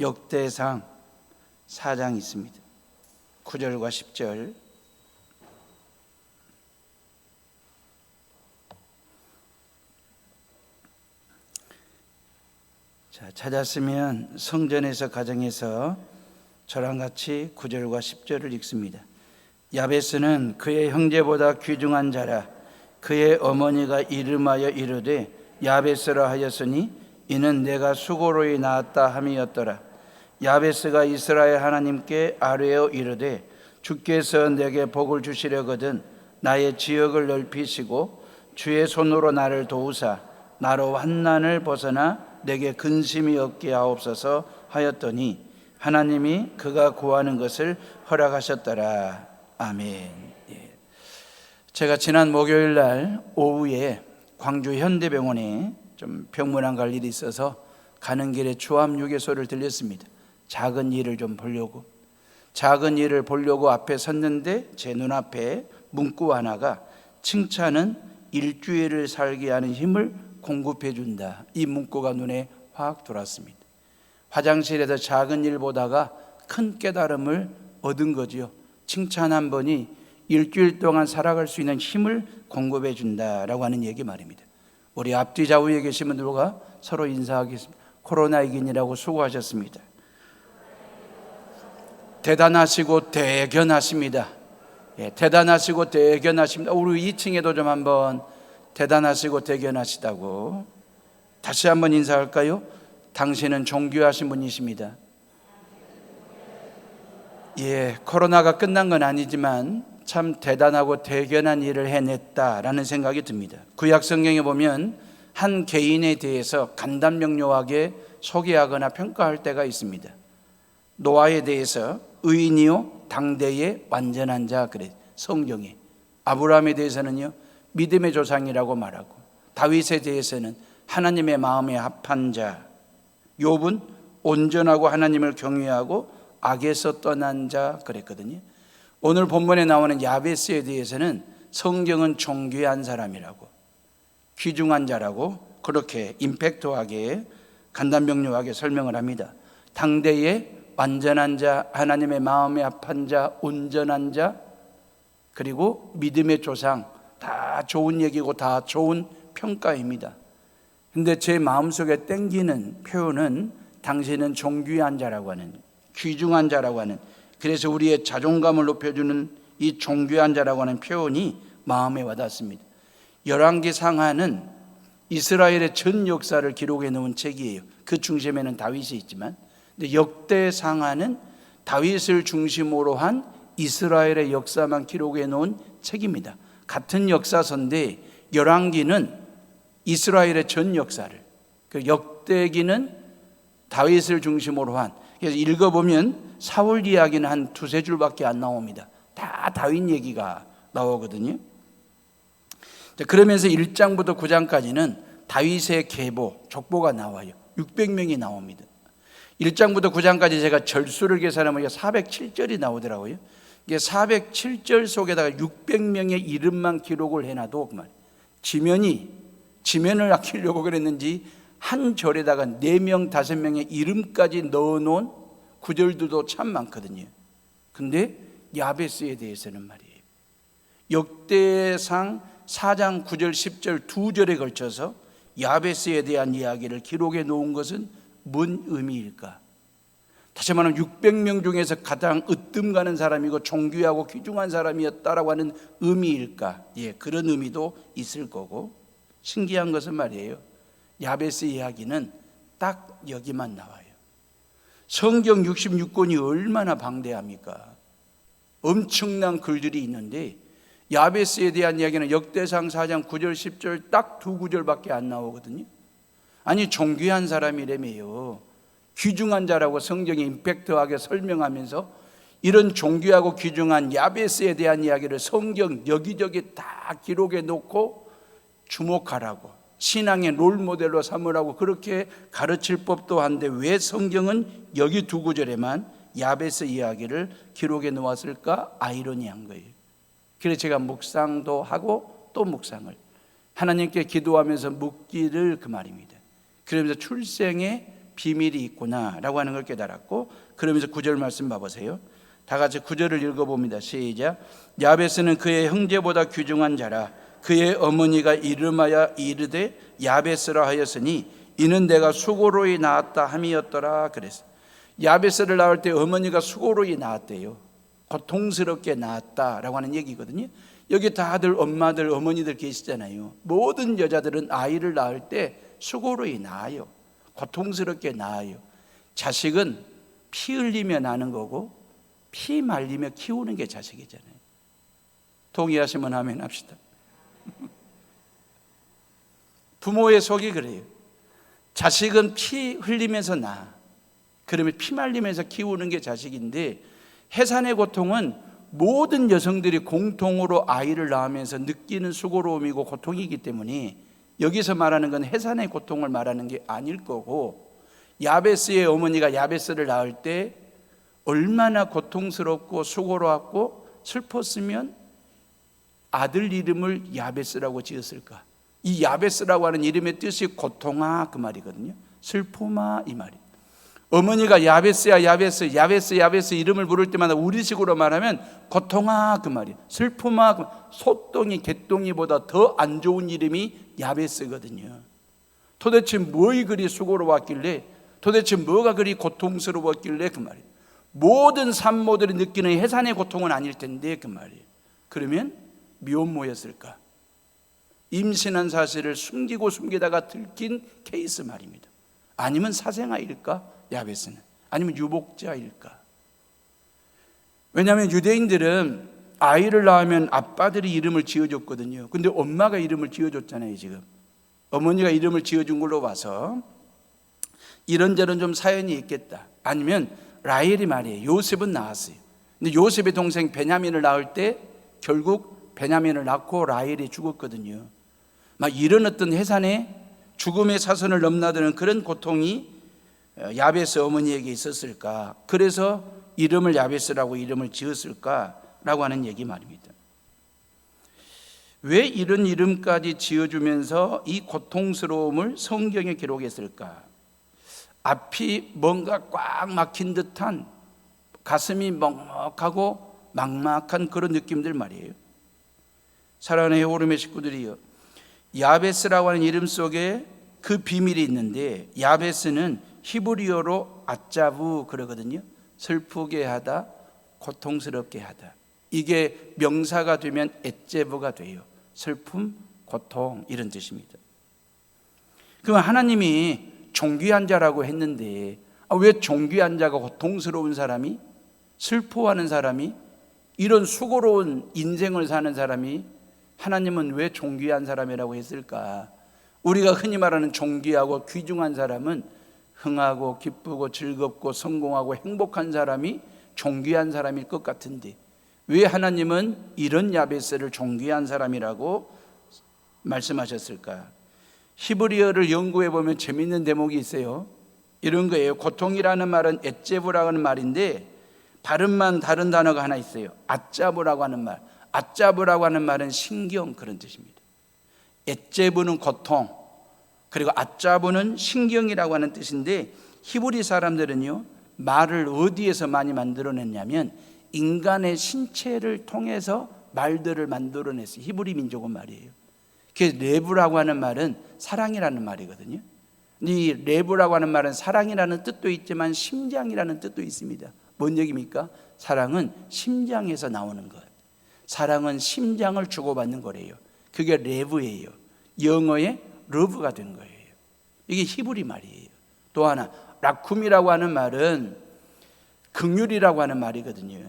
역대상 4장 있습니다. 9절과 10절. 자, 찾았으면 성전에서 가정에서 저랑 같이 9절과 10절을 읽습니다. 야베스는 그의 형제보다 귀중한 자라. 그의 어머니가 이름하여 이르되 야베스라 하였으니 이는 내가 수고로이 낳았다 함이었더라. 야베스가 이스라엘 하나님께 아뢰어 이르되 주께서 내게 복을 주시려거든 나의 지역을 넓히시고 주의 손으로 나를 도우사 나로 환난을 벗어나 내게 근심이 없게 하옵소서 하였더니 하나님이 그가 구하는 것을 허락하셨더라. 아멘. 제가 지난 목요일 날 오후에 광주 현대병원에 좀 병문안 갈 일이 있어서 가는 길에 주암유계소를 들렸습니다. 작은 일을 좀 보려고. 작은 일을 보려고 앞에 섰는데 제 눈앞에 문구 하나가 칭찬은 일주일을 살게 하는 힘을 공급해 준다. 이 문구가 눈에 확 들어왔습니다. 화장실에서 작은 일 보다가 큰 깨달음을 얻은 거지요. 칭찬 한 번이 일주일 동안 살아갈 수 있는 힘을 공급해 준다라고 하는 얘기 말입니다. 우리 앞뒤 좌우에 계신 분들과 서로 인사하겠습니다. 코로나19이라고 수고하셨습니다. 대단하시고 대견하십니다. 대단하시고 대견하십니다. 우리 2층에도 좀 한번 대단하시고 대견하시다고 다시 한번 인사할까요? 당신은 존귀하신 분이십니다. 코로나가 끝난 건 아니지만 참 대단하고 대견한 일을 해냈다라는 생각이 듭니다. 구약 성경에 보면 한 개인에 대해서 간단명료하게 소개하거나 평가할 때가 있습니다. 노아에 대해서 의인이요 당대의 완전한 자 그래 성경에. 아브라함에 대해서는요 믿음의 조상이라고 말하고, 다윗에 대해서는 하나님의 마음에 합한 자, 욥은 온전하고 하나님을 경외하고 악에서 떠난 자 그랬거든요. 오늘 본문에 나오는 야베스에 대해서는 성경은 존귀한 사람이라고, 귀중한 자라고 그렇게 임팩트하게 간단명료하게 설명을 합니다. 당대의 완전한 자, 하나님의 마음에 합한 자, 온전한 자, 그리고 믿음의 조상, 다 좋은 얘기고 다 좋은 평가입니다. 근데 제 마음속에 땡기는 표현은 당신은 존귀한 자라고 하는, 귀중한 자라고 하는, 그래서 우리의 자존감을 높여주는 이 존귀한 자라고 하는 표현이 마음에 와닿습니다. 열왕기 상하는 이스라엘의 전 역사를 기록해 놓은 책이에요. 그 중심에는 다윗이 있지만, 근데 역대 상하는 다윗을 중심으로 한 이스라엘의 역사만 기록해 놓은 책입니다. 같은 역사서인데 열왕기는 이스라엘의 전 역사를, 그 역대기는 다윗을 중심으로 한, 그래서 읽어보면 사울 이야기는 한 두세 줄밖에 안 나옵니다. 다 다윗 얘기가 나오거든요. 그러면서 1장부터 9장까지는 다윗의 계보, 족보가 나와요. 600명이 나옵니다. 1장부터 9장까지 제가 절수를 계산하면 407절이 나오더라고요. 이게 407절 속에다가 600명의 이름만 기록을 해놔도 지면을 아끼려고 그랬는지 한 절에다가 4명, 5명의 이름까지 넣어놓은 구절들도 참 많거든요. 근데 야베스에 대해서는 말이에요, 역대상 4장 9절 10절 2절에 걸쳐서 야베스에 대한 이야기를 기록해 놓은 것은 뭔 의미일까? 다시 말하면 600명 중에서 가장 으뜸 가는 사람이고 존귀하고 귀중한 사람이었다라고 하는 의미일까? 그런 의미도 있을 거고, 신기한 것은 말이에요, 야베스 이야기는 딱 여기만 나와요. 성경 66권이 얼마나 방대합니까? 엄청난 글들이 있는데 야베스에 대한 이야기는 역대상 4장 9절 10절 딱 2구절밖에 안 나오거든요. 아니, 존귀한 사람이라며요. 귀중한 자라고 성경이 임팩트하게 설명하면서 이런 존귀하고 귀중한 야베스에 대한 이야기를 성경 여기저기 다 기록해 놓고 주목하라고, 신앙의 롤모델로 삼으라고 그렇게 가르칠 법도 한데 왜 성경은 여기 2구절에만 야베스 이야기를 기록해 놓았을까? 아이러니한 거예요. 그래서 제가 묵상도 하고 또 묵상을 하나님께 기도하면서 묻기를 그 말입니다. 그러면서 출생의 비밀이 있구나라고 하는 걸 깨달았고, 그러면서 9절 말씀 봐보세요. 다 같이 9절을 읽어봅니다. 시작. 야베스는 그의 형제보다 귀중한 자라. 그의 어머니가 이름하여 이르되 야베스라 하였으니 이는 내가 수고로이 낳았다 함이었더라. 그랬어요. 야베스를 낳을 때 어머니가 수고로이 낳았대요. 고통스럽게 낳았다라고 하는 얘기거든요. 여기 다들 엄마들, 어머니들 계시잖아요. 모든 여자들은 아이를 낳을 때 수고로이 낳아요. 고통스럽게 낳아요. 자식은 피 흘리며 낳는 거고 피 말리며 키우는 게 자식이잖아요. 동의하시면 아멘 합시다. 부모의 속이 그래요. 자식은 피 흘리면서 낳아. 그러면 피 말리면서 키우는 게 자식인데, 해산의 고통은 모든 여성들이 공통으로 아이를 낳으면서 느끼는 수고로움이고 고통이기 때문에 여기서 말하는 건 해산의 고통을 말하는 게 아닐 거고, 야베스의 어머니가 야베스를 낳을 때 얼마나 고통스럽고 수고로웠고 슬펐으면 아들 이름을 야베스라고 지었을까. 이 야베스라고 하는 이름의 뜻이 고통아 그 말이거든요. 슬픔아 이 말이에요. 어머니가 야베스야 야베스 야베스 야베스 이름을 부를 때마다 우리식으로 말하면 고통아 그 말이에요. 슬픔아 그 말이에요. 소똥이 개똥이보다 더 안 좋은 이름이 야베스거든요. 도대체 뭐이 그리 수고로웠길래, 도대체 뭐가 그리 고통스러웠길래 그 말이에요. 모든 산모들이 느끼는 해산의 고통은 아닐 텐데 그 말이에요. 그러면 미혼모였을까? 임신한 사실을 숨기고 숨기다가 들킨 케이스 말입니다. 아니면 사생아일까? 야베스는. 아니면 유복자일까? 왜냐하면 유대인들은 아이를 낳으면 아빠들이 이름을 지어줬거든요. 근데 엄마가 이름을 지어줬잖아요. 지금 어머니가 이름을 지어준 걸로 봐서 이런저런 좀 사연이 있겠다. 아니면 라헬이 말이에요. 요셉은 낳았어요. 근데 요셉의 동생 베냐민을 낳을 때 결국 베냐민을 낳고 라헬이 죽었거든요. 막 이런 어떤 해산의 죽음의 사선을 넘나드는 그런 고통이 야베스 어머니에게 있었을까? 그래서 이름을 야베스라고 이름을 지었을까라고 하는 얘기 말입니다. 왜 이런 이름까지 지어주면서 이 고통스러움을 성경에 기록했을까? 앞이 뭔가 꽉 막힌 듯한, 가슴이 먹먹하고 막막한 그런 느낌들 말이에요. 사랑하는 헤오름의 식구들이요, 야베스라고 하는 이름 속에 그 비밀이 있는데, 야베스는 히브리어로 아짜부 그러거든요. 슬프게 하다, 고통스럽게 하다. 이게 명사가 되면 엣제부가 돼요. 슬픔, 고통 이런 뜻입니다. 그럼 하나님이 존귀한 자라고 했는데 왜 존귀한 자가 고통스러운 사람이, 슬퍼하는 사람이, 이런 수고로운 인생을 사는 사람이 하나님은 왜 존귀한 사람이라고 했을까? 우리가 흔히 말하는 존귀하고 귀중한 사람은 흥하고 기쁘고 즐겁고 성공하고 행복한 사람이 존귀한 사람일 것 같은데 왜 하나님은 이런 야베스를 존귀한 사람이라고 말씀하셨을까? 히브리어를 연구해 보면 재미있는 대목이 있어요. 이런 거예요. 고통이라는 말은 엣제부라는 말인데 발음만 다른 단어가 하나 있어요. 아짜부라고 하는 말. 아짜부라고 하는 말은 신경 그런 뜻입니다. 엣제부는 고통, 그리고 아짜부는 신경이라고 하는 뜻인데 히브리 사람들은요 말을 어디에서 많이 만들어냈냐면 인간의 신체를 통해서 말들을 만들어냈어요. 히브리 민족은 말이에요. 그래서 레브라고 하는 말은 사랑이라는 말이거든요. 이 레브라고 하는 말은 사랑이라는 뜻도 있지만 심장이라는 뜻도 있습니다. 뭔 얘기입니까? 사랑은 심장에서 나오는 것. 사랑은 심장을 주고받는 거래요. 그게 레브예요. 영어의 러브가 된 거예요. 이게 히브리 말이에요. 또 하나 라쿰이라고 하는 말은 긍휼이라고 하는 말이거든요.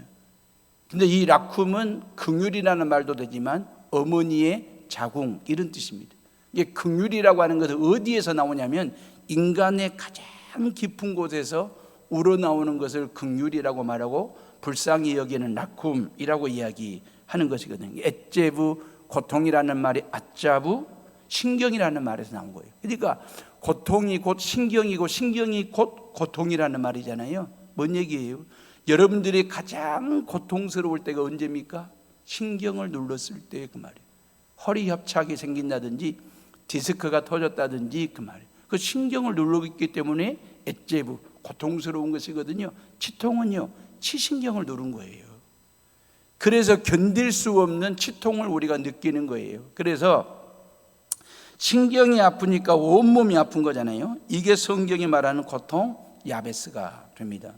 근데 이 라쿰은 긍휼이라는 말도 되지만 어머니의 자궁 이런 뜻입니다. 이게 긍휼이라고 하는 것은 어디에서 나오냐면 인간의 가장 깊은 곳에서 우러나오는 것을 긍휼이라고 말하고 불쌍히 여기는 라쿰이라고 이야기하는 것이거든요. 엣제부 고통이라는 말이 아짜부 신경이라는 말에서 나온 거예요. 그러니까 고통이 곧 신경이고 신경이 곧 고통이라는 말이잖아요. 뭔 얘기예요? 여러분들이 가장 고통스러울 때가 언제입니까? 신경을 눌렀을 때 그 말이에요. 허리 협착이 생긴다든지 디스크가 터졌다든지 그 말이에요. 그 신경을 누르기 때문에 엣제부, 고통스러운 것이거든요. 치통은요, 치신경을 누른 거예요. 그래서 견딜 수 없는 치통을 우리가 느끼는 거예요. 그래서 신경이 아프니까 온몸이 아픈 거잖아요. 이게 성경이 말하는 고통, 야베스가 됩니다.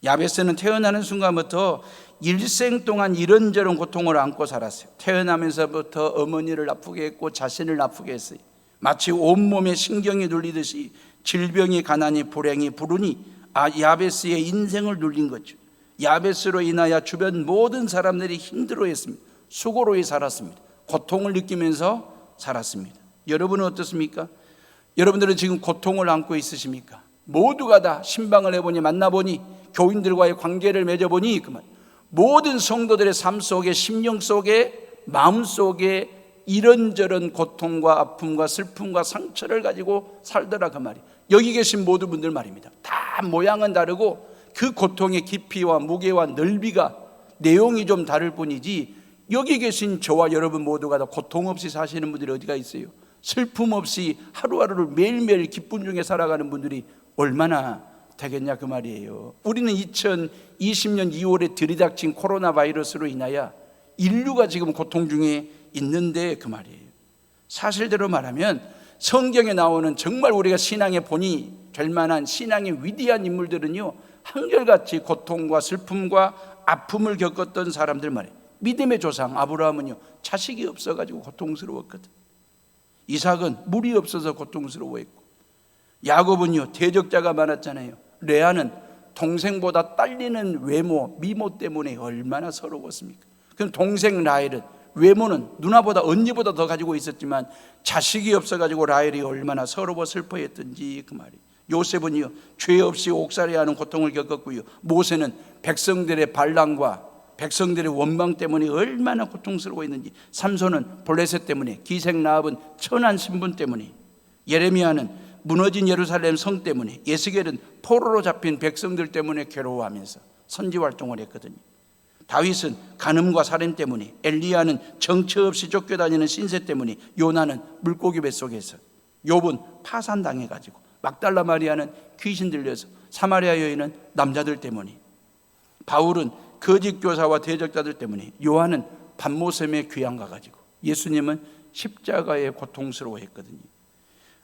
야베스는 태어나는 순간부터 일생 동안 이런저런 고통을 안고 살았어요. 태어나면서부터 어머니를 아프게 했고 자신을 아프게 했어요. 마치 온몸에 신경이 눌리듯이 질병이, 가난이, 불행이, 불운이 야베스의 인생을 눌린 거죠. 야베스로 인하여 주변 모든 사람들이 힘들어했습니다. 수고로이 살았습니다. 고통을 느끼면서 살았습니다. 여러분은 어떻습니까? 여러분들은 지금 고통을 안고 있으십니까? 모두가 다 신방을 해보니, 만나보니, 교인들과의 관계를 맺어보니 그만 모든 성도들의 삶 속에, 심령 속에, 마음 속에 이런저런 고통과 아픔과 슬픔과 상처를 가지고 살더라, 그 말이. 여기 계신 모든 분들 말입니다. 다 모양은 다르고 그 고통의 깊이와 무게와 넓이가, 내용이 좀 다를 뿐이지, 여기 계신 저와 여러분 모두가 다 고통 없이 사시는 분들이 어디가 있어요? 슬픔 없이 하루하루를 매일매일 기쁨 중에 살아가는 분들이 얼마나 되겠냐, 그 말이에요. 우리는 2020년 2월에 들이닥친 코로나 바이러스로 인하여 인류가 지금 고통 중에 있는데 그 말이에요. 사실대로 말하면 성경에 나오는 정말 우리가 신앙의 본이 될 만한 신앙의 위대한 인물들은요, 한결같이 고통과 슬픔과 아픔을 겪었던 사람들 말이에요. 믿음의 조상 아브라함은요, 자식이 없어가지고 고통스러웠거든. 이삭은 물이 없어서 고통스러워했고, 야곱은요, 대적자가 많았잖아요. 레아는 동생보다 딸리는 외모, 미모 때문에 얼마나 서러웠습니까? 그럼 동생 라헬은 외모는 누나보다, 언니보다 더 가지고 있었지만 자식이 없어가지고 라헬이 얼마나 서러워 슬퍼했던지 그 말이에요. 요셉은요, 죄 없이 옥살이하는 고통을 겪었고요, 모세는 백성들의 반란과 백성들의 원망 때문에 얼마나 고통스러워했는지, 삼손은 블레셋 때문에, 기생 라합은 천한 신분 때문에, 예레미야는 무너진 예루살렘 성 때문에, 예스겔은 포로로 잡힌 백성들 때문에 괴로워하면서 선지 활동을 했거든요. 다윗은 간음과 살인 때문에, 엘리야는 정처 없이 쫓겨다니는 신세 때문에, 요나는 물고기 뱃속에서, 욥은 파산당해가지고, 막달라 마리아는 귀신 들려서, 사마리아 여인은 남자들 때문에, 바울은 거짓 교사와 대적자들 때문에, 요한은 반모섬에 귀양 가가지고, 예수님은 십자가에 고통스러워했거든요.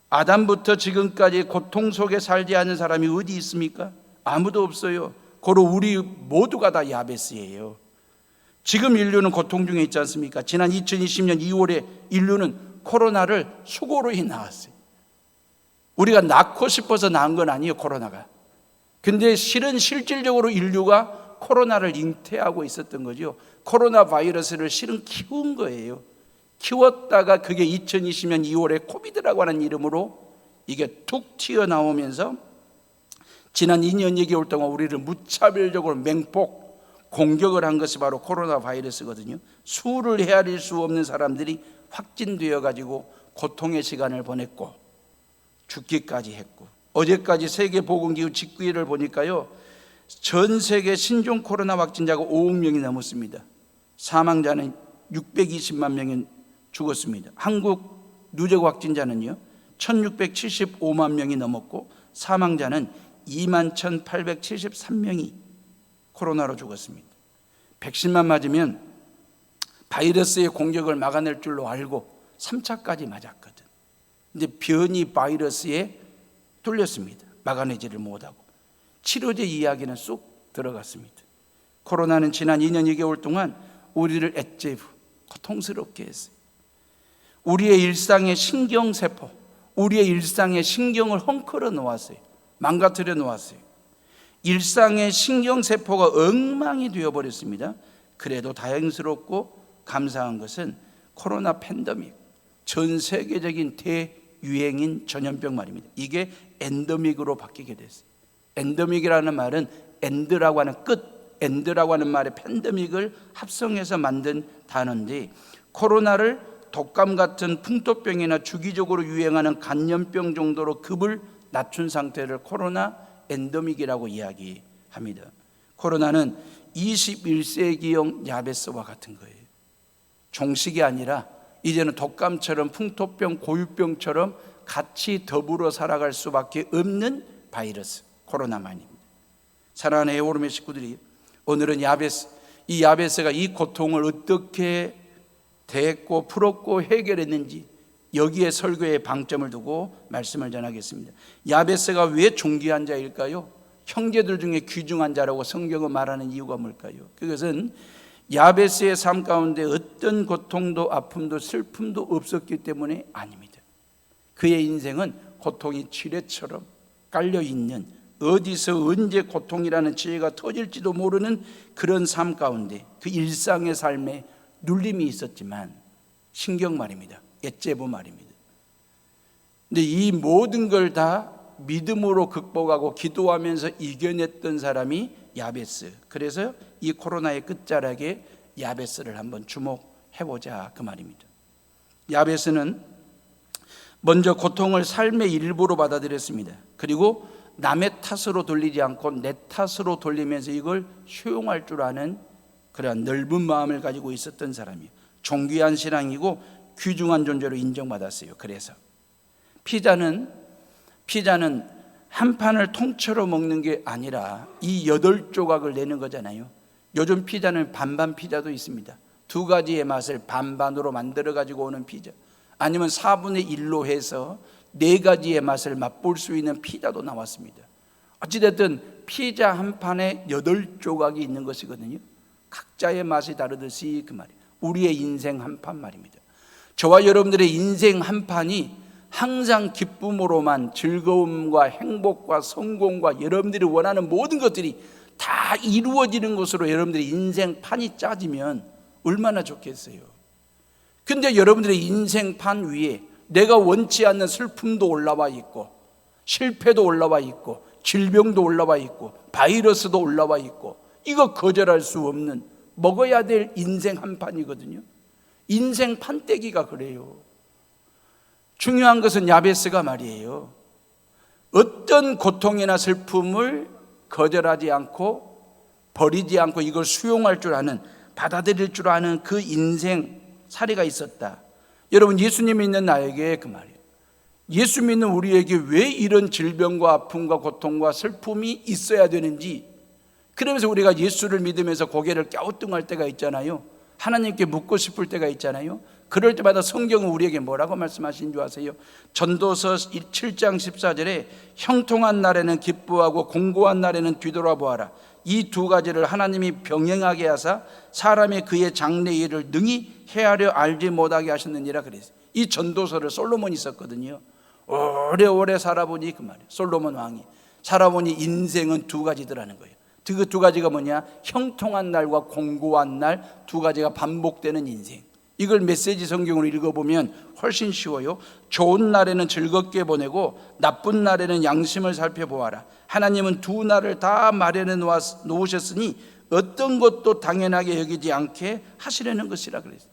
아담부터 지금까지 고통 속에 살지 않은 사람이 어디 있습니까? 아무도 없어요. 고로 우리 모두가 다 야베스예요. 지금 인류는 고통 중에 있지 않습니까? 지난 2020년 2월에 인류는 코로나를 수고로이 낳았어요. 우리가 낳고 싶어서 낳은 건 아니에요, 코로나가. 근데 실질적으로 인류가 코로나를 잉태하고 있었던 거죠. 코로나 바이러스를 실은 키운 거예요. 키웠다가 그게 2020년 2월에 코비드라고 하는 이름으로 이게 툭 튀어나오면서 지난 2년 2개월 동안 우리를 무차별적으로 맹폭 공격을 한 것이 바로 코로나 바이러스거든요. 수를 헤아릴 수 없는 사람들이 확진되어 가지고 고통의 시간을 보냈고 죽기까지 했고, 어제까지 세계보건기구 직구일을 보니까요, 전 세계 신종 코로나 확진자가 5억 명이 넘었습니다. 사망자는 620만 명이 죽었습니다. 한국 누적 확진자는요 1675만 명이 넘었고, 사망자는 21,873명이 코로나로 죽었습니다. 백신만 맞으면 바이러스의 공격을 막아낼 줄로 알고 3차까지 맞았거든. 근데 변이 바이러스에 뚫렸습니다. 막아내지를 못하고 치료제 이야기는 쑥 들어갔습니다. 코로나는 지난 2년 2개월 동안 우리를 엣제부, 고통스럽게 했어요. 우리의 일상의 신경세포, 우리의 일상의 신경을 헝클어 놓았어요. 망가뜨려 놓았어요. 일상의 신경세포가 엉망이 되어버렸습니다. 그래도 다행스럽고 감사한 것은 코로나 팬데믹, 전 세계적인 대유행인 전염병 말입니다. 이게 엔데믹으로 바뀌게 됐어요. 엔데믹이라는 말은 엔드라고 하는 끝, 엔드라고 하는 말에 팬데믹을 합성해서 만든 단어인데, 코로나를 독감 같은 풍토병이나 주기적으로 유행하는 간염병 정도로 급을 낮춘 상태를 코로나 엔데믹이라고 이야기합니다. 코로나는 21세기형 야베스와 같은 거예요. 종식이 아니라 이제는 독감처럼 풍토병, 고유병처럼 같이 더불어 살아갈 수밖에 없는 바이러스 코로나만입니다. 사랑하는 에오름의 식구들이, 오늘은 이 야베스가 이 고통을 어떻게 대했고 풀었고 해결했는지 여기에 설교에 방점을 두고 말씀을 전하겠습니다. 야베스가 왜 존귀한 자일까요? 형제들 중에 귀중한 자라고 성경은 말하는 이유가 뭘까요? 그것은 야베스의 삶 가운데 어떤 고통도 아픔도 슬픔도 없었기 때문에 아닙니다. 그의 인생은 고통이 지뢰처럼 깔려있는, 어디서 언제 고통이라는 지혜가 터질지도 모르는 그런 삶 가운데 그 일상의 삶에 눌림이 있었지만, 신경 말입니다, 엣제보 말입니다. 근데 이 모든 걸 다 믿음으로 극복하고 기도하면서 이겨냈던 사람이 야베스. 그래서 이 코로나의 끝자락에 야베스를 한번 주목해보자 그 말입니다. 야베스는 먼저 고통을 삶의 일부로 받아들였습니다. 그리고 남의 탓으로 돌리지 않고 내 탓으로 돌리면서 이걸 수용할 줄 아는 그러한 넓은 마음을 가지고 있었던 사람이에요. 존귀한 신앙이고 귀중한 존재로 인정받았어요. 그래서 피자는 한 판을 통째로 먹는 게 아니라 이 8조각을 내는 거잖아요. 요즘 피자는 반반 피자도 있습니다. 2가지의 맛을 반반으로 만들어 가지고 오는 피자, 아니면 4분의 1로 해서 4가지의 맛을 맛볼 수 있는 피자도 나왔습니다. 어찌됐든 피자 한 판에 8조각이 있는 것이거든요. 각자의 맛이 다르듯이 그 말이에요. 우리의 인생 한 판 말입니다. 저와 여러분들의 인생 한 판이 항상 기쁨으로만, 즐거움과 행복과 성공과 여러분들이 원하는 모든 것들이 다 이루어지는 것으로 여러분들의 인생 판이 짜지면 얼마나 좋겠어요. 근데 여러분들의 인생 판 위에 내가 원치 않는 슬픔도 올라와 있고, 실패도 올라와 있고, 질병도 올라와 있고, 바이러스도 올라와 있고, 이거 거절할 수 없는 먹어야 될 인생 한 판이거든요. 인생 판때기가 그래요. 중요한 것은 야베스가 말이에요, 어떤 고통이나 슬픔을 거절하지 않고 버리지 않고 이걸 수용할 줄 아는, 받아들일 줄 아는 그 인생 사례가 있었다. 여러분, 예수님 믿는 나에게 그 말이에요, 예수 믿는 우리에게 왜 이런 질병과 아픔과 고통과 슬픔이 있어야 되는지, 그러면서 우리가 예수를 믿으면서 고개를 갸우뚱할 때가 있잖아요. 하나님께 묻고 싶을 때가 있잖아요. 그럴 때마다 성경은 우리에게 뭐라고 말씀하신 줄 아세요? 전도서 7장 14절에 형통한 날에는 기뻐하고 공고한 날에는 뒤돌아보아라. 이 2가지를 하나님이 병행하게 하사 사람이 그의 장래 일을 능히 헤아려 알지 못하게 하셨느니라 그랬어요. 이 전도서를 솔로몬이 썼거든요. 오래오래 살아보니 그 말이에요. 솔로몬 왕이 살아보니 인생은 2가지더라는 거예요. 그 2가지가 뭐냐? 형통한 날과 공고한 날, 2가지가 반복되는 인생. 이걸 메시지 성경으로 읽어보면 훨씬 쉬워요. 좋은 날에는 즐겁게 보내고 나쁜 날에는 양심을 살펴보아라. 하나님은 2날을 다 마련해 놓으셨으니 어떤 것도 당연하게 여기지 않게 하시려는 것이라 그랬어요.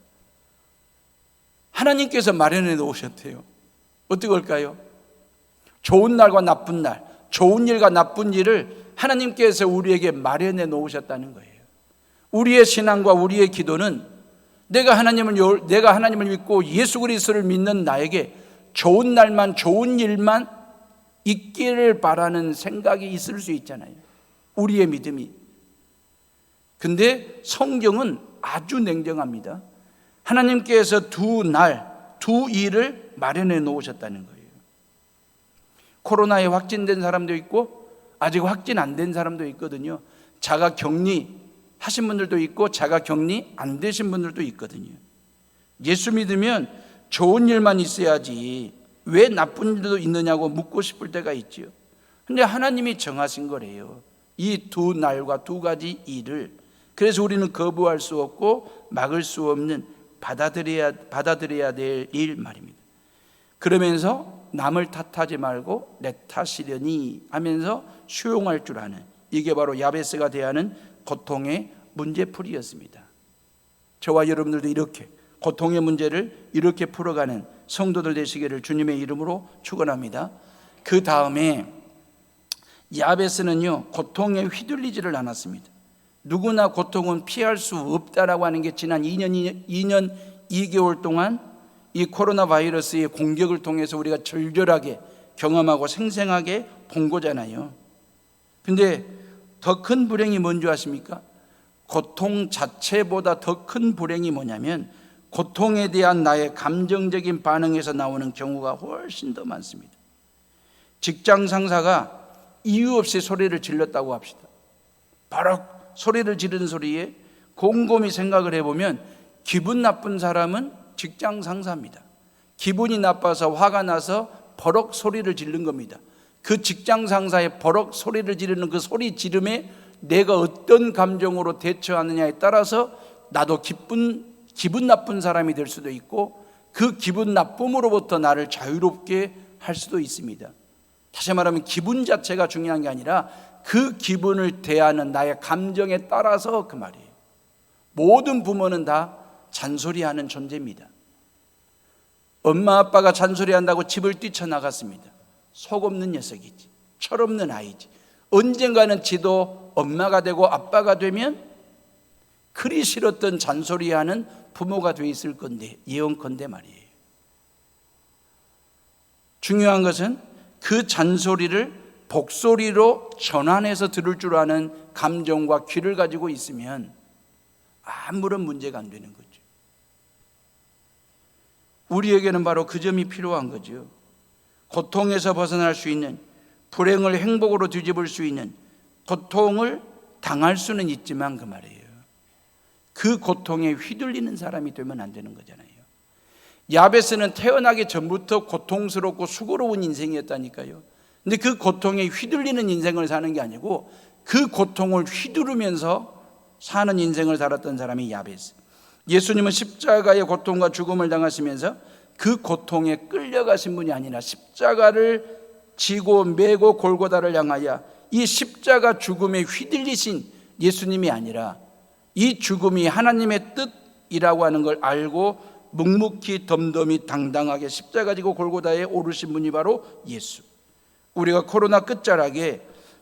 하나님께서 마련해 놓으셨대요. 어떻게 할까요? 좋은 날과 나쁜 날, 좋은 일과 나쁜 일을 하나님께서 우리에게 마련해 놓으셨다는 거예요. 우리의 신앙과 우리의 기도는 내가 하나님을 믿고 예수 그리스도를 믿는 나에게 좋은 날만, 좋은 일만 있기를 바라는 생각이 있을 수 있잖아요, 우리의 믿음이. 근데 성경은 아주 냉정합니다. 하나님께서 2날, 2일을 마련해 놓으셨다는 거예요. 코로나에 확진된 사람도 있고 아직 확진 안 된 사람도 있거든요. 자가 격리 하신 분들도 있고 자가 격리 안 되신 분들도 있거든요. 예수 믿으면 좋은 일만 있어야지 왜 나쁜 일도 있느냐고 묻고 싶을 때가 있죠. 근데 하나님이 정하신 거래요, 이 2날과 2가지 일을. 그래서 우리는 거부할 수 없고 막을 수 없는, 받아들여야 될 일 말입니다. 그러면서 남을 탓하지 말고 내 탓이려니 하면서 수용할 줄 아는, 이게 바로 야베스가 대하는 고통의 문제풀이였습니다. 저와 여러분들도 이렇게 고통의 문제를 이렇게 풀어가는 성도들 되시기를 주님의 이름으로 축원합니다. 그 다음에 야베스는요, 고통에 휘둘리지를 않았습니다. 누구나 고통은 피할 수 없다라고 하는 게 지난 2년 2개월 동안 이 코로나 바이러스의 공격을 통해서 우리가 절절하게 경험하고 생생하게 본 거잖아요. 근데 더 큰 불행이 뭔지 아십니까? 고통 자체보다 더 큰 불행이 뭐냐면 고통에 대한 나의 감정적인 반응에서 나오는 경우가 훨씬 더 많습니다. 직장 상사가 이유 없이 소리를 질렀다고 합시다. 바로 소리를 지르는 소리에 곰곰이 생각을 해보면 기분 나쁜 사람은 직장 상사입니다. 기분이 나빠서 화가 나서 버럭 소리를 지른 겁니다. 그 직장 상사의 버럭 소리를 지르는 그 소리 지름에 내가 어떤 감정으로 대처하느냐에 따라서 나도 기분 나쁜 사람이 될 수도 있고 그 기분 나쁨으로부터 나를 자유롭게 할 수도 있습니다. 다시 말하면 기분 자체가 중요한 게 아니라 그 기분을 대하는 나의 감정에 따라서 그 말이에요. 모든 부모는 다 잔소리하는 존재입니다. 엄마 아빠가 잔소리한다고 집을 뛰쳐나갔습니다. 속 없는 녀석이지, 철없는 아이지. 언젠가는 지도 엄마가 되고 아빠가 되면 그리 싫었던 잔소리하는 부모가 돼 있을 건데, 예언컨대 말이에요. 중요한 것은 그 잔소리를 복소리로 전환해서 들을 줄 아는 감정과 귀를 가지고 있으면 아무런 문제가 안 되는 거죠. 우리에게는 바로 그 점이 필요한 거죠. 고통에서 벗어날 수 있는, 불행을 행복으로 뒤집을 수 있는, 고통을 당할 수는 있지만 그 말이에요. 그 고통에 휘둘리는 사람이 되면 안 되는 거잖아요. 야베스는 태어나기 전부터 고통스럽고 수고로운 인생이었다니까요. 근데 그 고통에 휘둘리는 인생을 사는 게 아니고 그 고통을 휘두르면서 사는 인생을 살았던 사람이 야베스. 예수님은 십자가의 고통과 죽음을 당하시면서 그 고통에 끌려가신 분이 아니라 십자가를 지고 메고 골고다를 향하여 이 십자가 죽음에 휘둘리신 예수님이 아니라 이 죽음이 하나님의 뜻이라고 하는 걸 알고 묵묵히 덤덤히 당당하게 십자가 지고 골고다에 오르신 분이 바로 예수. 우리가 코로나 끝자락에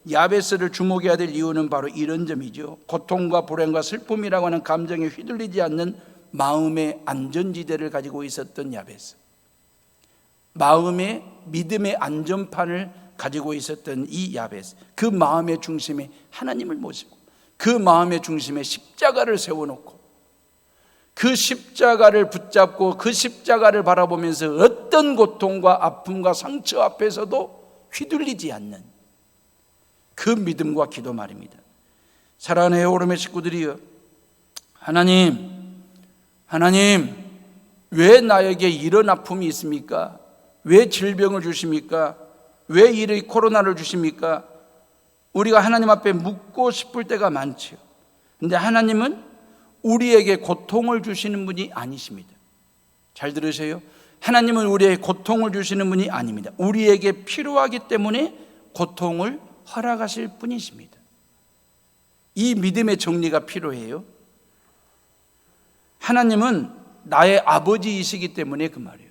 야베스를 주목해야 될 이유는 바로 이런 점이죠. 고통과 불행과 슬픔이라고 하는 감정에 휘둘리지 않는 마음의 안전지대를 가지고 있었던 야베스, 마음의 믿음의 안전판을 가지고 있었던 이 야베스, 그 마음의 중심에 하나님을 모시고 그 마음의 중심에 십자가를 세워놓고 그 십자가를 붙잡고 그 십자가를 바라보면서 어떤 고통과 아픔과 상처 앞에서도 휘둘리지 않는 그 믿음과 기도 말입니다. 사랑하는 에어오름의 식구들이여, 하나님 왜 나에게 이런 아픔이 있습니까? 왜 질병을 주십니까? 왜 이 코로나를 주십니까? 우리가 하나님 앞에 묻고 싶을 때가 많지요. 근데 하나님은 우리에게 고통을 주시는 분이 아니십니다. 잘 들으세요. 하나님은 우리에게 고통을 주시는 분이 아닙니다. 우리에게 필요하기 때문에 고통을 허락하실 분이십니다. 이 믿음의 정리가 필요해요. 하나님은 나의 아버지이시기 때문에 그 말이에요.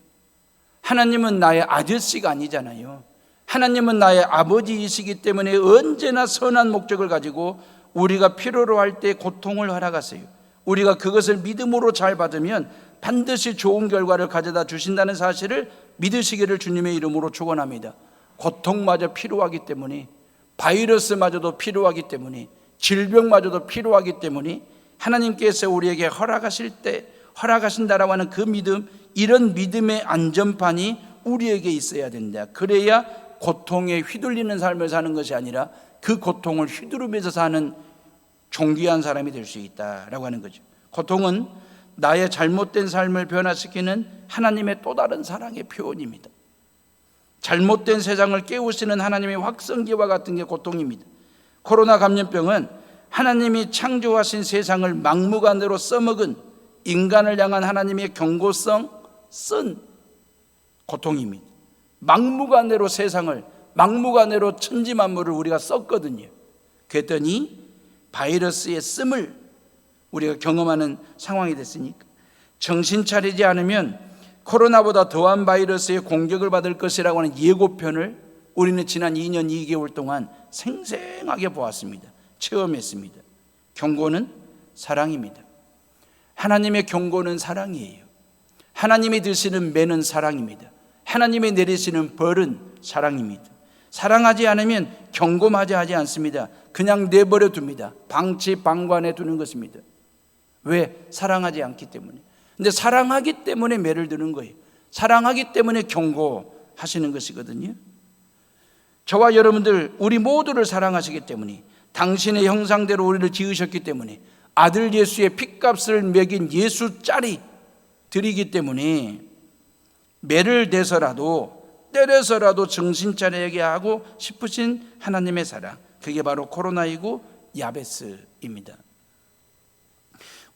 하나님은 나의 아저씨가 아니잖아요. 하나님은 나의 아버지이시기 때문에 언제나 선한 목적을 가지고 우리가 필요로 할 때 고통을 허락하세요. 우리가 그것을 믿음으로 잘 받으면 반드시 좋은 결과를 가져다 주신다는 사실을 믿으시기를 주님의 이름으로 축원합니다. 고통마저 필요하기 때문에, 바이러스마저도 필요하기 때문에, 질병마저도 필요하기 때문에 하나님께서 우리에게 허락하실 때 허락하신다라고 하는 그 믿음, 이런 믿음의 안전판이 우리에게 있어야 된다. 그래야 고통에 휘둘리는 삶을 사는 것이 아니라 그 고통을 휘두르면서 사는 존귀한 사람이 될 수 있다라고 하는 거죠. 고통은 나의 잘못된 삶을 변화시키는 하나님의 또 다른 사랑의 표현입니다. 잘못된 세상을 깨우시는 하나님의 확성기와 같은 게 고통입니다. 코로나 감염병은 하나님이 창조하신 세상을 막무가내로 써먹은 인간을 향한 하나님의 경고성 쓴 고통입니다. 막무가내로 세상을, 막무가내로 천지만물을 우리가 썼거든요. 그랬더니 바이러스의 씀을 우리가 경험하는 상황이 됐으니까 정신 차리지 않으면 코로나보다 더한 바이러스의 공격을 받을 것이라고 하는 예고편을 우리는 지난 2년 2개월 동안 생생하게 보았습니다. 체험했습니다. 경고는 사랑입니다. 하나님의 경고는 사랑이에요. 하나님이 드시는 매는 사랑입니다. 하나님이 내리시는 벌은 사랑입니다. 사랑하지 않으면 경고마저 하지 않습니다. 그냥 내버려 둡니다. 방치방관해 두는 것입니다. 왜? 사랑하지 않기 때문에. 근데 사랑하기 때문에 매를 드는 거예요. 사랑하기 때문에 경고하시는 것이거든요. 저와 여러분들, 우리 모두를 사랑하시기 때문에, 당신의 형상대로 우리를 지으셨기 때문에, 아들 예수의 핏값을 매긴 예수 짤이 드리기 때문에 매를 대서라도 때려서라도 정신 차리게 하고 싶으신 하나님의 사랑, 그게 바로 코로나19 야베스입니다.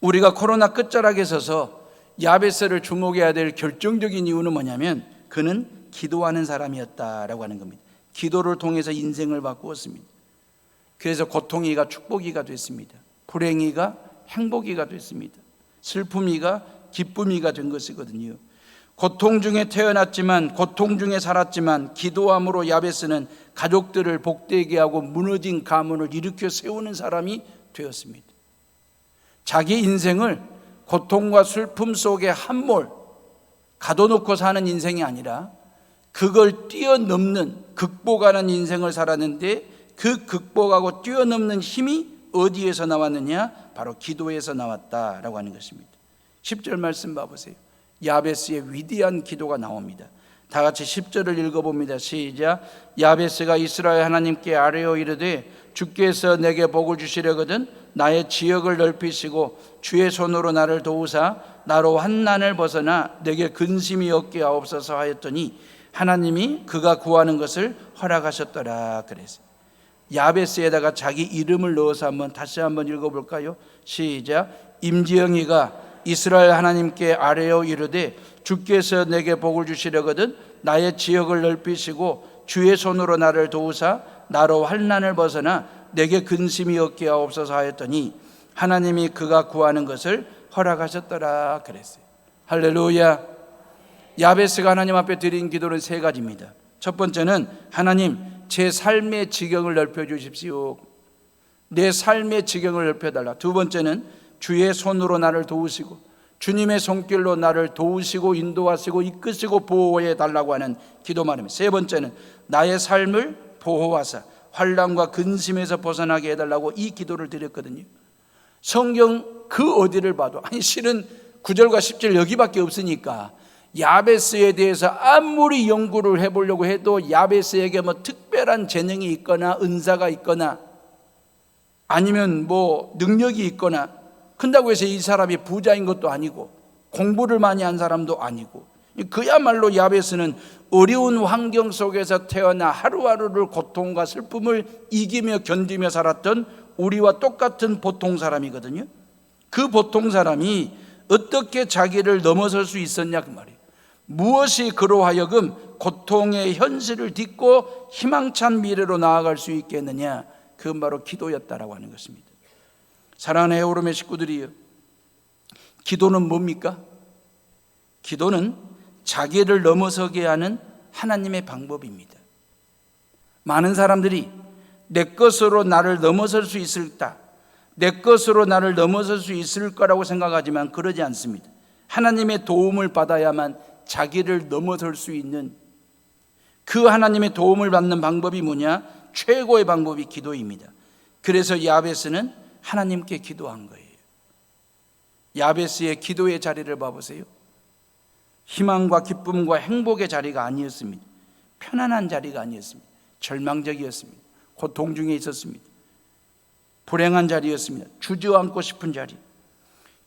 우리가 코로나 끝자락에 서서 야베스를 주목해야 될 결정적인 이유는 뭐냐면, 그는 기도하는 사람이었다라고 하는 겁니다. 기도를 통해서 인생을 바꾸었습니다. 그래서 고통이가 축복이가 됐습니다. 불행이가 행복이가 됐습니다. 슬픔이가 기쁨이가 된 것이거든요. 고통 중에 태어났지만, 고통 중에 살았지만, 기도함으로 야베스는 가족들을 복되게 하고 무너진 가문을 일으켜 세우는 사람이 되었습니다. 자기 인생을 고통과 슬픔 속에 한몰 가둬놓고 사는 인생이 아니라 그걸 뛰어넘는, 극복하는 인생을 살았는데, 그 극복하고 뛰어넘는 힘이 어디에서 나왔느냐? 바로 기도에서 나왔다라고 하는 것입니다. 10절 말씀 봐보세요. 야베스의 위대한 기도가 나옵니다. 다 같이 10절을 읽어봅니다. 시작. 야베스가 이스라엘 하나님께 아뢰어 이르되, 주께서 내게 복을 주시려거든 나의 지역을 넓히시고 주의 손으로 나를 도우사 나로 환난을 벗어나 내게 근심이 없게 하옵소서 하였더니 하나님이 그가 구하는 것을 허락하셨더라 그랬어요. 야베스에다가 자기 이름을 넣어서 다시 한번 읽어볼까요? 시작. 임지영이가 이스라엘 하나님께 아뢰어 이르되, 주께서 내게 복을 주시려거든 나의 지역을 넓히시고 주의 손으로 나를 도우사 나로 환난을 벗어나 내게 근심이 없게 하옵소서 하였더니 하나님이 그가 구하는 것을 허락하셨더라 그랬어요. 할렐루야. 야베스가 하나님 앞에 드린 기도는 세 가지입니다. 첫 번째는, 하나님 제 삶의 지경을 넓혀 주십시오. 내 삶의 지경을 넓혀달라. 두 번째는, 주의 손으로 나를 도우시고 주님의 손길로 나를 도우시고 인도하시고 이끄시고 보호해 달라고 하는 기도 말입니다. 세 번째는, 나의 삶을 보호하사 환난과 근심에서 벗어나게 해달라고 이 기도를 드렸거든요. 성경 그 어디를 봐도, 실은 9절과 10절 여기밖에 없으니까 야베스에 대해서 아무리 연구를 해보려고 해도 야베스에게 특별한 재능이 있거나 은사가 있거나 아니면 능력이 있거나, 그렇다고 해서 이 사람이 부자인 것도 아니고 공부를 많이 한 사람도 아니고, 그야말로 야베스는 어려운 환경 속에서 태어나 하루하루를 고통과 슬픔을 이기며 견디며 살았던 우리와 똑같은 보통 사람이거든요. 그 보통 사람이 어떻게 자기를 넘어설 수 있었냐 그 말이에요. 무엇이 그로 하여금 고통의 현실을 딛고 희망찬 미래로 나아갈 수 있게 했느냐? 그건 바로 기도였다라고 하는 것입니다. 사랑하는 에오름의 식구들이요, 기도는 뭡니까? 기도는 자기를 넘어서게 하는 하나님의 방법입니다. 많은 사람들이 내 것으로 나를 넘어설 수 있을까, 내 것으로 나를 넘어설 수 있을 거라고 생각하지만 그러지 않습니다. 하나님의 도움을 받아야만 자기를 넘어설 수 있는, 그 하나님의 도움을 받는 방법이 뭐냐? 최고의 방법이 기도입니다. 그래서 야베스는 하나님께 기도한 거예요. 야베스의 기도의 자리를 봐보세요. 희망과 기쁨과 행복의 자리가 아니었습니다. 편안한 자리가 아니었습니다. 절망적이었습니다. 고통 중에 있었습니다. 불행한 자리였습니다. 주저앉고 싶은 자리.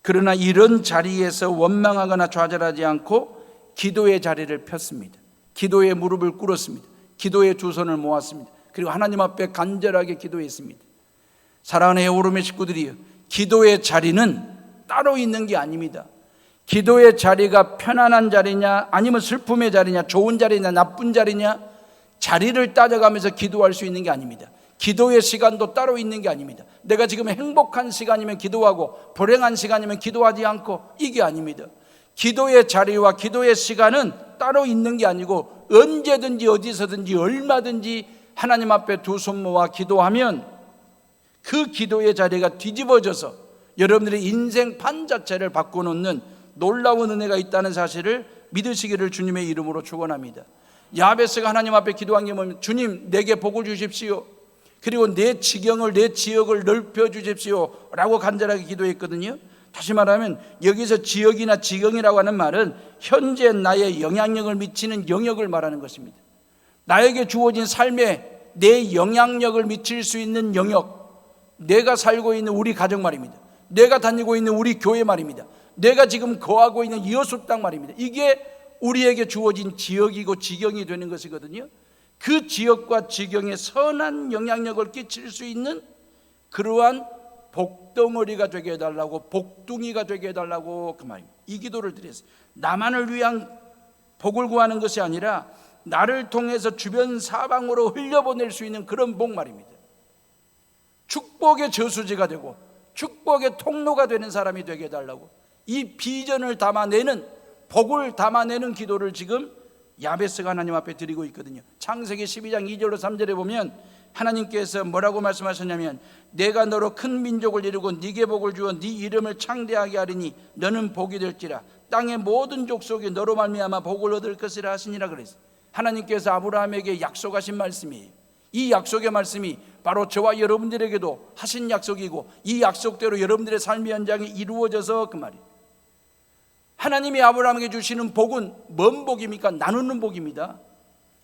그러나 이런 자리에서 원망하거나 좌절하지 않고 기도의 자리를 폈습니다. 기도의 무릎을 꿇었습니다. 기도의 두 손을 모았습니다. 그리고 하나님 앞에 간절하게 기도했습니다. 사랑하는 에오름의 식구들이요, 기도의 자리는 따로 있는 게 아닙니다. 기도의 자리가 편안한 자리냐, 아니면 슬픔의 자리냐, 좋은 자리냐, 나쁜 자리냐, 자리를 따져가면서 기도할 수 있는 게 아닙니다. 기도의 시간도 따로 있는 게 아닙니다. 내가 지금 행복한 시간이면 기도하고 불행한 시간이면 기도하지 않고, 이게 아닙니다. 기도의 자리와 기도의 시간은 따로 있는 게 아니고 언제든지 어디서든지 얼마든지 하나님 앞에 두 손 모아 기도하면 그 기도의 자리가 뒤집어져서 여러분들의 인생판 자체를 바꿔놓는 놀라운 은혜가 있다는 사실을 믿으시기를 주님의 이름으로 축원합니다. 야베스가 하나님 앞에 기도한 게 뭐냐면 주님 내게 복을 주십시오. 그리고 내 지경을 내 지역을 넓혀 주십시오 라고 간절하게 기도했거든요. 다시 말하면 여기서 지역이나 지경이라고 하는 말은 현재 나의 영향력을 미치는 영역을 말하는 것입니다. 나에게 주어진 삶에 내 영향력을 미칠 수 있는 영역, 내가 살고 있는 우리 가정 말입니다. 내가 다니고 있는 우리 교회 말입니다. 내가 지금 거하고 있는 이웃 땅 말입니다. 이게 우리에게 주어진 지역이고 지경이 되는 것이거든요. 그 지역과 지경에 선한 영향력을 끼칠 수 있는 그러한 복덩어리가 되게 해달라고, 복둥이가 되게 해달라고 그 말입니다. 이 기도를 드렸어요. 나만을 위한 복을 구하는 것이 아니라 나를 통해서 주변 사방으로 흘려보낼 수 있는 그런 복 말입니다. 축복의 저수지가 되고 축복의 통로가 되는 사람이 되게 해달라고, 이 비전을 담아내는, 복을 담아내는 기도를 지금 야베스가 하나님 앞에 드리고 있거든요. 창세기 12장 2절로 3절에 보면 하나님께서 뭐라고 말씀하셨냐면 내가 너로 큰 민족을 이루고 네게 복을 주어 네 이름을 창대하게 하리니 너는 복이 될지라 땅의 모든 족속이 너로 말미암아 복을 얻을 것이라 하시니라 그랬어요. 하나님께서 아브라함에게 약속하신 말씀이에요. 이 약속의 말씀이 바로 저와 여러분들에게도 하신 약속이고 이 약속대로 여러분들의 삶의 현장이 이루어져서 그 말이에요. 하나님이 아브라함에게 주시는 복은 뭔 복입니까? 나누는 복입니다.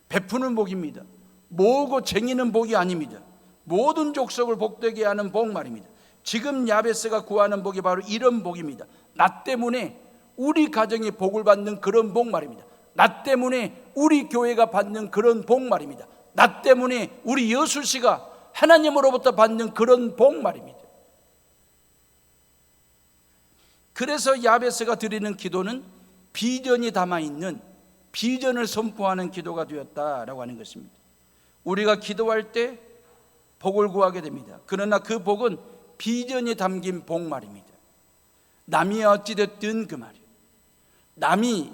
베푸는 복입니다. 모으고 쟁이는 복이 아닙니다. 모든 족속을 복되게 하는 복 말입니다. 지금 야베스가 구하는 복이 바로 이런 복입니다. 나 때문에 우리 가정이 복을 받는 그런 복 말입니다. 나 때문에 우리 교회가 받는 그런 복 말입니다. 나 때문에 우리 여수시가 하나님으로부터 받는 그런 복 말입니다. 그래서 야베스가 드리는 기도는 비전이 담아있는, 비전을 선포하는 기도가 되었다라고 하는 것입니다. 우리가 기도할 때 복을 구하게 됩니다. 그러나 그 복은 비전이 담긴 복 말입니다. 남이 어찌됐든 그 말이에요. 남이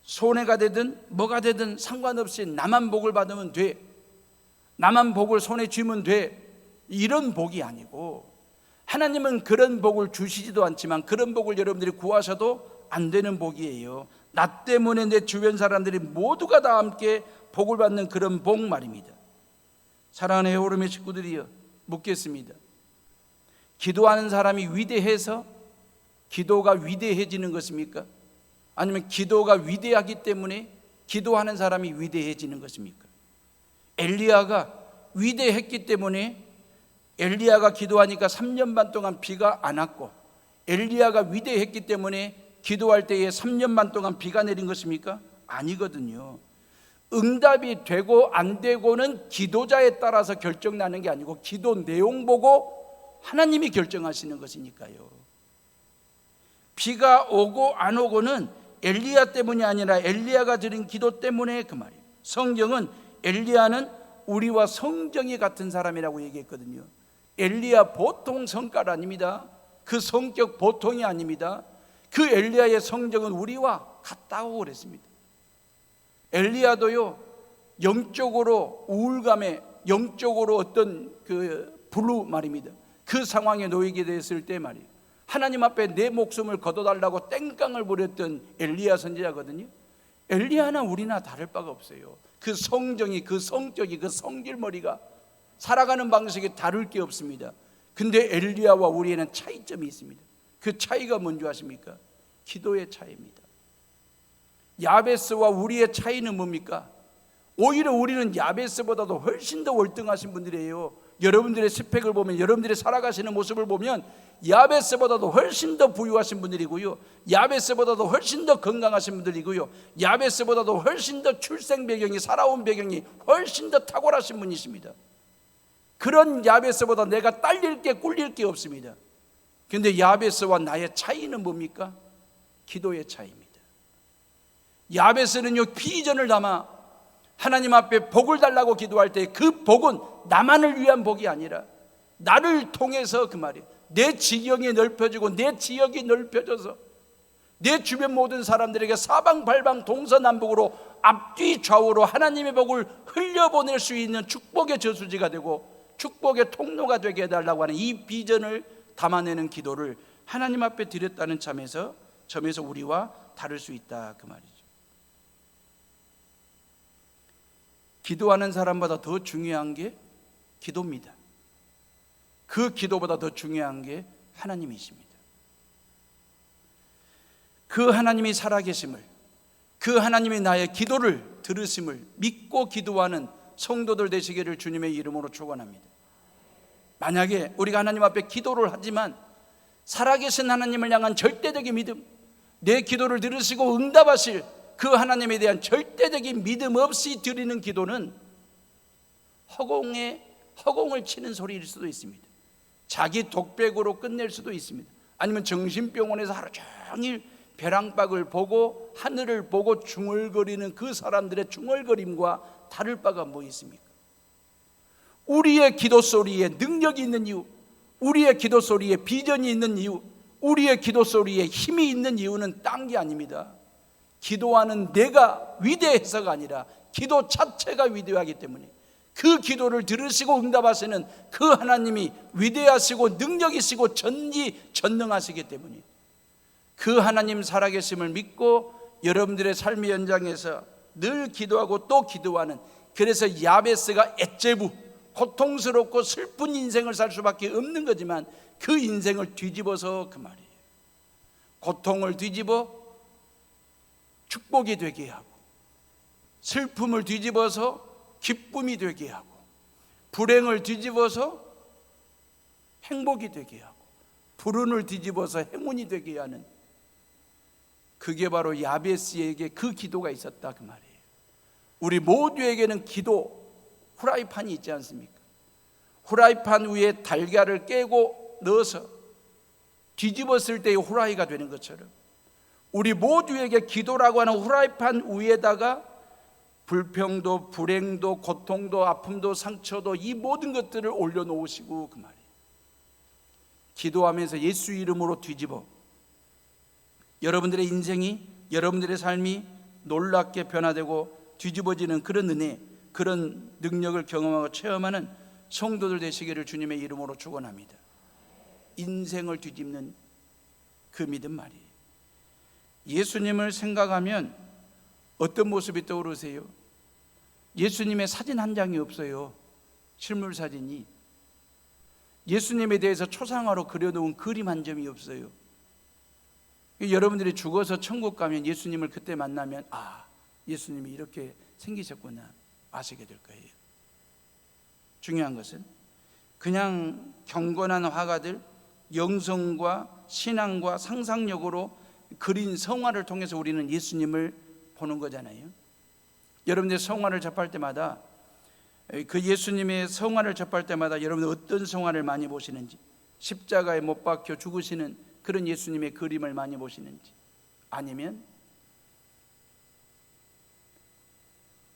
손해가 되든 뭐가 되든 상관없이 나만 복을 받으면 돼, 나만 복을 손에 쥐면 돼, 이런 복이 아니고, 하나님은 그런 복을 주시지도 않지만 그런 복을 여러분들이 구하셔도 안 되는 복이에요. 나 때문에 내 주변 사람들이 모두가 다 함께 복을 받는 그런 복 말입니다. 사랑하는 해오름의 식구들이여, 묻겠습니다. 기도하는 사람이 위대해서 기도가 위대해지는 것입니까? 아니면 기도가 위대하기 때문에 기도하는 사람이 위대해지는 것입니까? 엘리야가 위대했기 때문에 엘리야가 기도하니까 3년 반 동안 비가 안 왔고, 엘리야가 위대했기 때문에 기도할 때에 3년 반 동안 비가 내린 것입니까? 아니거든요. 응답이 되고 안 되고는 기도자에 따라서 결정나는 게 아니고 기도 내용 보고 하나님이 결정하시는 것이니까요. 비가 오고 안 오고는 엘리야 때문이 아니라 엘리야가 드린 기도 때문에 그 말이에요. 성경은 엘리야는 우리와 성정이 같은 사람이라고 얘기했거든요. 엘리야 보통 성깔 아닙니다. 그 성격 보통이 아닙니다. 그 엘리야의 성정은 우리와 같다고 그랬습니다. 엘리야도요, 영적으로 우울감에, 영적으로 어떤 그 불우 말입니다. 그 상황에 놓이게 됐을 때 말이에요, 하나님 앞에 내 목숨을 거둬달라고 땡깡을 부렸던 엘리야 선지자거든요. 엘리야나 우리나 다를 바가 없어요. 그 성정이, 그 성격이, 그 성질머리가, 살아가는 방식이 다를 게 없습니다. 근데 엘리야와 우리에는 차이점이 있습니다. 그 차이가 뭔지 아십니까? 기도의 차이입니다. 야베스와 우리의 차이는 뭡니까? 오히려 우리는 야베스보다도 훨씬 더 월등하신 분들이에요. 여러분들의 스펙을 보면, 여러분들이 살아가시는 모습을 보면 야베스보다도 훨씬 더 부유하신 분들이고요, 야베스보다도 훨씬 더 건강하신 분들이고요, 야베스보다도 훨씬 더 출생 배경이, 살아온 배경이 훨씬 더 탁월하신 분이십니다. 그런 야베스보다 내가 딸릴 게 꿀릴 게 없습니다. 그런데 야베스와 나의 차이는 뭡니까? 기도의 차이입니다. 야베스는요, 비전을 담아 하나님 앞에 복을 달라고 기도할 때 그 복은 나만을 위한 복이 아니라 나를 통해서, 그 말이에요, 내 지경이 넓혀지고 내 지역이 넓혀져서 내 주변 모든 사람들에게 사방팔방 동서남북으로 앞뒤 좌우로 하나님의 복을 흘려보낼 수 있는 축복의 저수지가 되고 축복의 통로가 되게 해달라고 하는 이 비전을 담아내는 기도를 하나님 앞에 드렸다는 점에서 우리와 다를 수 있다, 그 말이죠. 기도하는 사람보다 더 중요한 게 기도입니다. 그 기도보다 더 중요한 게 하나님이십니다. 그 하나님이 살아계심을, 그 하나님이 나의 기도를 들으심을 믿고 기도하는 성도들 되시기를 주님의 이름으로 축원합니다. 만약에 우리가 하나님 앞에 기도를 하지만 살아계신 하나님을 향한 절대적인 믿음, 내 기도를 들으시고 응답하실 그 하나님에 대한 절대적인 믿음 없이 드리는 기도는 허공을 치는 소리일 수도 있습니다. 자기 독백으로 끝낼 수도 있습니다. 아니면 정신병원에서 하루 종일 벼랑박을 보고 하늘을 보고 중얼거리는 그 사람들의 중얼거림과 다를 바가 뭐 있습니까? 우리의 기도 소리에 능력이 있는 이유, 우리의 기도 소리에 비전이 있는 이유, 우리의 기도 소리에 힘이 있는 이유는 딴 게 아닙니다. 기도하는 내가 위대해서가 아니라 기도 자체가 위대하기 때문에, 그 기도를 들으시고 응답하시는 그 하나님이 위대하시고 능력이시고 전지전능하시기 때문에 그 하나님 살아계심을 믿고 여러분들의 삶의 현장에서 늘 기도하고 또 기도하는, 그래서 야베스가 엣제부, 고통스럽고 슬픈 인생을 살 수밖에 없는 거지만 그 인생을 뒤집어서 그 말이에요. 고통을 뒤집어 축복이 되게 하고, 슬픔을 뒤집어서 기쁨이 되게 하고, 불행을 뒤집어서 행복이 되게 하고, 불운을 뒤집어서 행운이 되게 하는, 그게 바로 야베스에게 그 기도가 있었다 그 말이에요. 우리 모두에게는 기도 후라이팬이 있지 않습니까? 후라이팬 위에 달걀을 깨고 넣어서 뒤집었을 때의 후라이가 되는 것처럼 우리 모두에게 기도라고 하는 후라이팬 위에다가 불평도 불행도 고통도 아픔도 상처도 이 모든 것들을 올려놓으시고 그 말이에요. 기도하면서 예수 이름으로 뒤집어 여러분들의 인생이, 여러분들의 삶이 놀랍게 변화되고 뒤집어지는 그런 은혜, 그런 능력을 경험하고 체험하는 성도들 되시기를 주님의 이름으로 축원합니다. 인생을 뒤집는 그 믿음 말이에요. 예수님을 생각하면 어떤 모습이 떠오르세요? 예수님의 사진 한 장이 없어요. 실물 사진이. 예수님에 대해서 초상화로 그려놓은 그림 한 점이 없어요. 여러분들이 죽어서 천국 가면 예수님을 그때 만나면 예수님이 이렇게 생기셨구나 아시게 될 거예요. 중요한 것은 그냥 경건한 화가들 영성과 신앙과 상상력으로 그린 성화를 통해서 우리는 예수님을 보는 거잖아요. 여러분들 성화를 접할 때마다, 그 예수님의 성화를 접할 때마다 여러분들 어떤 성화를 많이 보시는지, 십자가에 못 박혀 죽으시는 그런 예수님의 그림을 많이 보시는지, 아니면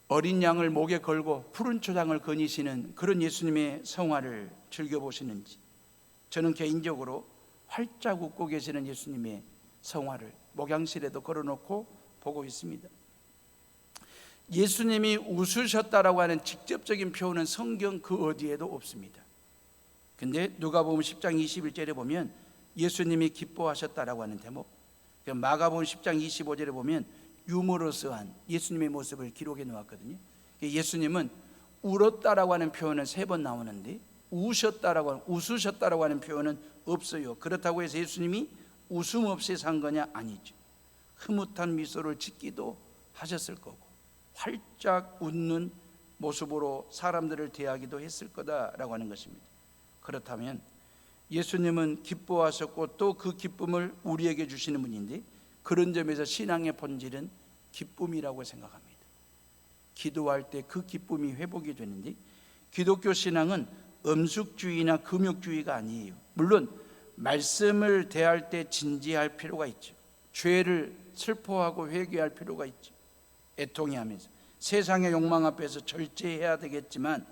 어린 양을 목에 걸고 푸른 초장을 거니시는 그런 예수님의 성화를 즐겨보시는지, 저는 개인적으로 활짝 웃고 계시는 예수님의 성화를 목양실에도 걸어놓고 보고 있습니다. 예수님이 웃으셨다라고 하는 직접적인 표현은 성경 그 어디에도 없습니다. 근데 누가복음 10장 21절에 보면 예수님이 기뻐하셨다라고 하는 대목, 마가복음 10장 25절에 보면 유머러스한 예수님의 모습을 기록해 놓았거든요. 예수님은 울었다라고 하는 표현은 3번 나오는데 웃으셨다라고 하는 표현은 없어요. 그렇다고 해서 예수님이 웃음 없이 산 거냐? 아니죠. 흐뭇한 미소를 짓기도 하셨을 거고 활짝 웃는 모습으로 사람들을 대하기도 했을 거다라고 하는 것입니다. 그렇다면 예수님은 기뻐하셨고 또 그 기쁨을 우리에게 주시는 분인데, 그런 점에서 신앙의 본질은 기쁨이라고 생각합니다. 기도할 때 그 기쁨이 회복이 되는데, 기독교 신앙은 엄숙주의나 금욕주의가 아니에요. 물론 말씀을 대할 때 진지할 필요가 있죠. 죄를 슬퍼하고 회개할 필요가 있죠. 애통해하면서 세상의 욕망 앞에서 절제해야 되겠지만,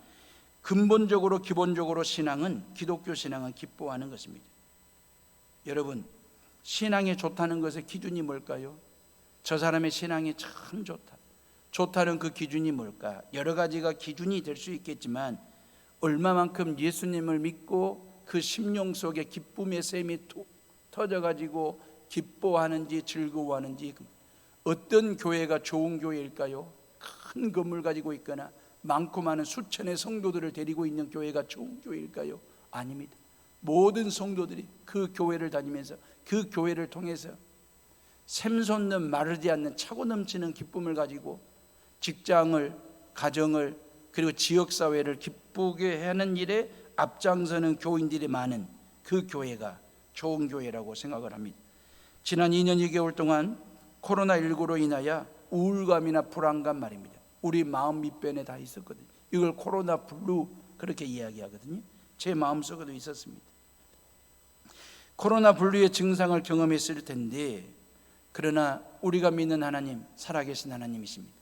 근본적으로 기본적으로 신앙은, 기독교 신앙은 기뻐하는 것입니다. 여러분, 신앙이 좋다는 것의 기준이 뭘까요? 저 사람의 신앙이 참 좋다. 좋다는 그 기준이 뭘까? 여러 가지가 기준이 될 수 있겠지만 얼마만큼 예수님을 믿고 그 심령 속에 기쁨의 샘이 툭 터져가지고 기뻐하는지 즐거워하는지. 어떤 교회가 좋은 교회일까요? 큰 건물 가지고 있거나 많고 많은 수천의 성도들을 데리고 있는 교회가 좋은 교회일까요? 아닙니다. 모든 성도들이 그 교회를 다니면서 그 교회를 통해서 샘솟는 마르지 않는 차고 넘치는 기쁨을 가지고 직장을, 가정을, 그리고 지역사회를 기쁘게 하는 일에 앞장서는 교인들이 많은 그 교회가 좋은 교회라고 생각을 합니다. 지난 2년 2개월 동안 코로나19로 인하여 우울감이나 불안감 말입니다, 우리 마음 밑변에 다 있었거든요. 이걸 코로나 블루 그렇게 이야기하거든요. 제 마음속에도 있었습니다. 코로나 블루의 증상을 경험했을 텐데, 그러나 우리가 믿는 하나님, 살아계신 하나님이십니다.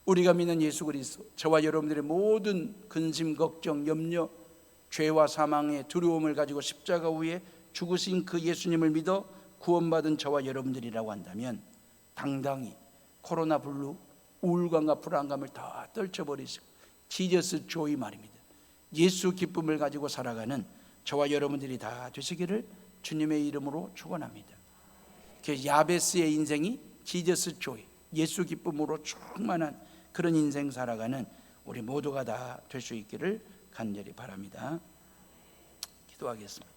우리가 믿는 예수 그리스도, 저와 여러분들의 모든 근심, 걱정, 염려, 죄와 사망의 두려움을 가지고 십자가 위에 죽으신 그 예수님을 믿어 구원받은 저와 여러분들이라고 한다면 당당히 코로나 블루, 우울감과 불안감을 다 떨쳐버리시고 지저스 조이 말입니다, 예수 기쁨을 가지고 살아가는 저와 여러분들이 다 되시기를 주님의 이름으로 축원합니다. 그 야베스의 인생이 지저스 조이, 예수 기쁨으로 충만한 그런 인생 살아가는 우리 모두가 다 될 수 있기를 간절히 바랍니다. 기도하겠습니다.